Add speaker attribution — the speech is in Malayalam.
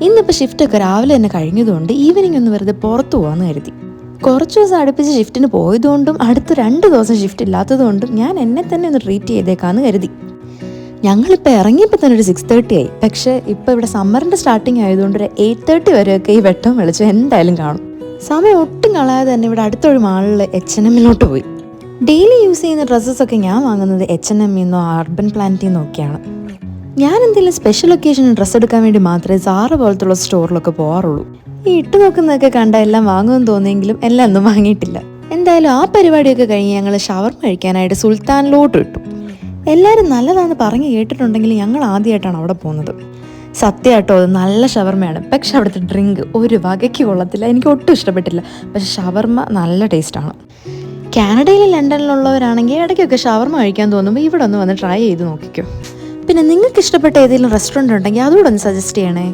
Speaker 1: ഇന്നിപ്പോൾ ഷിഫ്റ്റൊക്കെ രാവിലെ തന്നെ കഴിഞ്ഞതുകൊണ്ട് ഈവനിങ് ഒന്ന് വെറുതെ പുറത്തു പോകാമെന്ന് കരുതി. കുറച്ച് ദിവസം അടുപ്പിച്ച് ഷിഫ്റ്റിന് പോയതുകൊണ്ടും അടുത്ത 2 ദിവസം ഷിഫ്റ്റ് ഇല്ലാത്തതുകൊണ്ടും ഞാൻ എന്നെ തന്നെ ഒന്ന് ട്രീറ്റ് ചെയ്തേക്കാമെന്ന് കരുതി. ഞങ്ങളിപ്പോൾ ഇറങ്ങിയപ്പോൾ തന്നെ ഒരു 6:30 ആയി. പക്ഷേ ഇപ്പോൾ ഇവിടെ സമ്മറിൻ്റെ സ്റ്റാർട്ടിങ് ആയതുകൊണ്ട് ഒരു 8:30 വരെയൊക്കെ ഈ വെട്ടം വെളിച്ചം എന്തായാലും കാണും. സമയം ഒട്ടും കളയാതെ തന്നെ ഇവിടെ അടുത്തൊരു മാളിൽ H&Mലോട്ട് പോയി. ഡെയിലി യൂസ് ചെയ്യുന്ന ഡ്രസ്സസൊക്കെ ഞാൻ വാങ്ങുന്നത് H&Mൽ നിന്നോ അർബൻ പ്ലാനറ്റിൽ നിന്നൊക്കെയാണ്. ഞാൻ എന്തെങ്കിലും സ്പെഷ്യൽ ഒക്കേഷന് ഡ്രസ്സ് എടുക്കാൻ വേണ്ടി മാത്രമേ സാറ പോലത്തുള്ള സ്റ്റോറിലൊക്കെ പോകാറുള്ളൂ. ഈ ഇട്ട് നോക്കുന്നതൊക്കെ കണ്ട എല്ലാം വാങ്ങുമെന്ന് തോന്നിയെങ്കിലും എല്ലാം ഒന്നും വാങ്ങിയിട്ടില്ല. എന്തായാലും ആ പരിപാടിയൊക്കെ കഴിഞ്ഞ് ഞങ്ങൾ ഷവർമ കഴിക്കാനായിട്ട് സുൽത്താനിലോട്ട് ഇട്ടു. എല്ലാവരും നല്ലതാണെന്ന് പറഞ്ഞ് കേട്ടിട്ടുണ്ടെങ്കിൽ ഞങ്ങൾ ആദ്യമായിട്ടാണ് അവിടെ പോകുന്നത്. സത്യമായിട്ടോ അത് നല്ല ഷവർമയാണ്. പക്ഷെ അവിടുത്തെ ഡ്രിങ്ക് ഒരു വകയ്ക്ക് കൊള്ളത്തില്ല, എനിക്ക് ഒട്ടും ഇഷ്ടപ്പെട്ടില്ല. പക്ഷെ ഷവർമ നല്ല ടേസ്റ്റാണ്. കാനഡയിലും ലണ്ടനിലുള്ളവരാണെങ്കിൽ ഇടയ്ക്കൊക്കെ ഷവർമ കഴിക്കാൻ തോന്നുമ്പോൾ ഇവിടെ ഒന്ന് വന്ന് ട്രൈ ചെയ്ത് നോക്കിക്കോ. പിന്നെ നിങ്ങൾക്ക് ഇഷ്ടപ്പെട്ട ഏതെങ്കിലും റെസ്റ്റോറൻറ്റ് ഉണ്ടെങ്കിൽ അതുകൂടെ ഒന്ന് സജസ്റ്റ് ചെയ്യണേ.